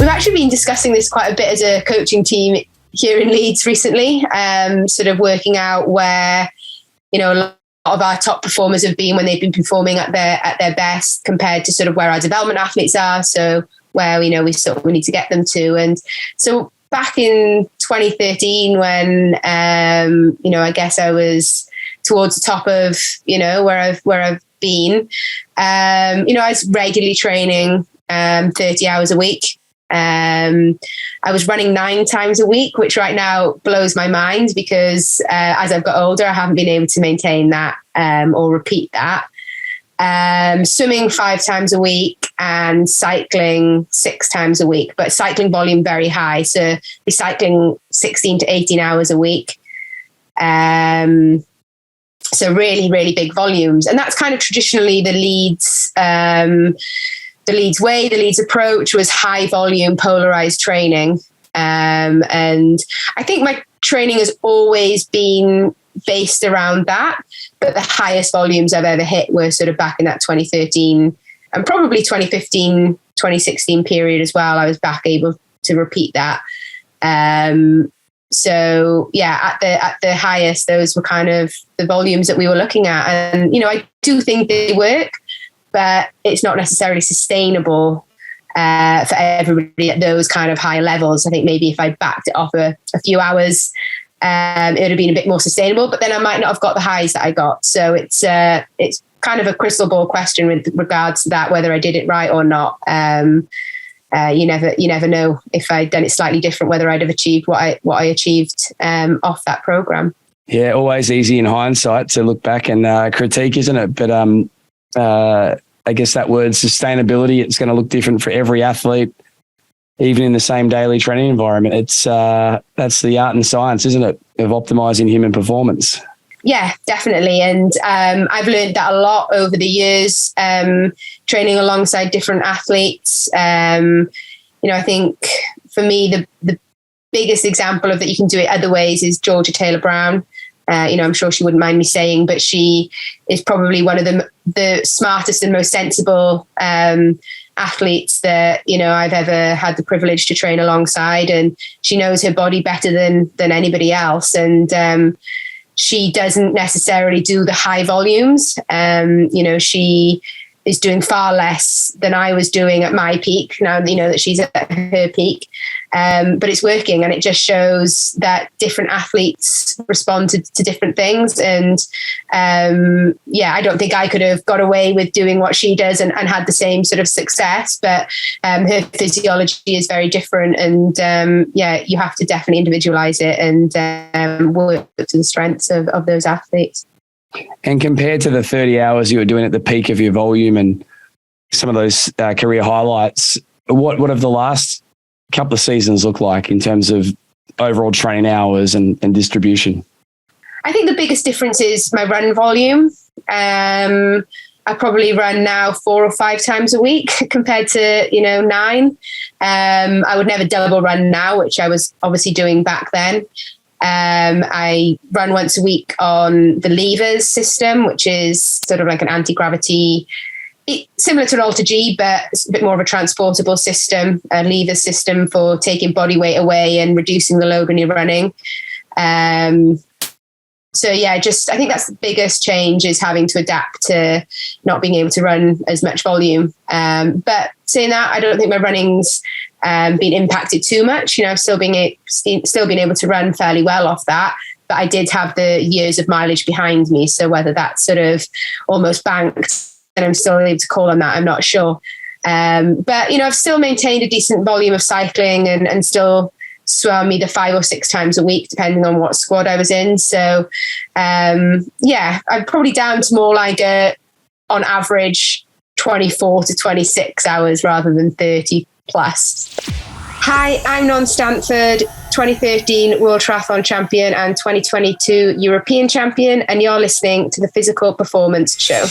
we've actually been discussing this quite a bit as a coaching team here in Leeds recently, sort of working out where, a lot of our top performers have been when they've been performing at their best compared to sort of where our development athletes are. So where we need to get them to. And so back in 2013, when I guess I was towards the top of where I've been, I was regularly training 30 hours a week. I was running 9 times a week, which right now blows my mind because as I've got older, I haven't been able to maintain that or repeat that. Swimming 5 times a week and cycling 6 times a week, but cycling volume very high. So be cycling 16 to 18 hours a week. So really, really big volumes. And that's kind of traditionally the Leeds way, the Leeds approach was high volume, polarized training. And I think my training has always been based around that, but the highest volumes I've ever hit were sort of back in that 2013 and probably 2015, 2016 period as well. I was back able to repeat that. So yeah, at the highest, those were kind of the volumes that we were looking at. And, I do think they work, but it's not necessarily sustainable for everybody at those kind of high levels. I think maybe if I backed it off a few hours, it would have been a bit more sustainable, but then I might not have got the highs that I got. So it's kind of a crystal ball question with regards to that, whether I did it right or not. You never know if I'd done it slightly different, whether I'd have achieved what I achieved off that program. Yeah, always easy in hindsight to look back and critique, isn't it? But I guess that word sustainability, it's going to look different for every athlete, even in the same daily training environment. It's that's the art and science, isn't it, of optimizing human performance? Yeah, definitely. And I've learned that a lot over the years, training alongside different athletes. I think for me, the biggest example of that you can do it other ways is Georgia Taylor Brown. I'm sure she wouldn't mind me saying, but she is probably one of the smartest and most sensible athletes that, I've ever had the privilege to train alongside. And she knows her body better than anybody else. And she doesn't necessarily do the high volumes. She is doing far less than I was doing at my peak now, that she's at her peak. But it's working, and it just shows that different athletes respond to different things. And I don't think I could have got away with doing what she does and had the same sort of success, but her physiology is very different. And you have to definitely individualize it and work to the strengths of those athletes. And compared to the 30 hours you were doing at the peak of your volume and some of those career highlights, what have the last couple of seasons look like in terms of overall training hours and distribution? I think the biggest difference is my run volume. I probably run now 4 or 5 times a week compared to 9. I would never double run now, which I was obviously doing back then. I run once a week on the levers system, which is sort of like an anti-gravity, similar to an Alter G, but it's a bit more of a transportable system, a lever system for taking body weight away and reducing the load when you're running. I think that's the biggest change, is having to adapt to not being able to run as much volume. But saying that, I don't think my running's been impacted too much. I've still been able to run fairly well off that, but I did have the years of mileage behind me. So whether that's sort of almost banked and I'm still able to call on that, I'm not sure. But I've still maintained a decent volume of cycling and still swam either 5 or 6 times a week, depending on what squad I was in. So I'm probably down to more like on average 24 to 26 hours rather than 30 plus. Hi, I'm Non Stanford, 2013 World Triathlon Champion and 2022 European Champion, and you're listening to the Physical Performance Show.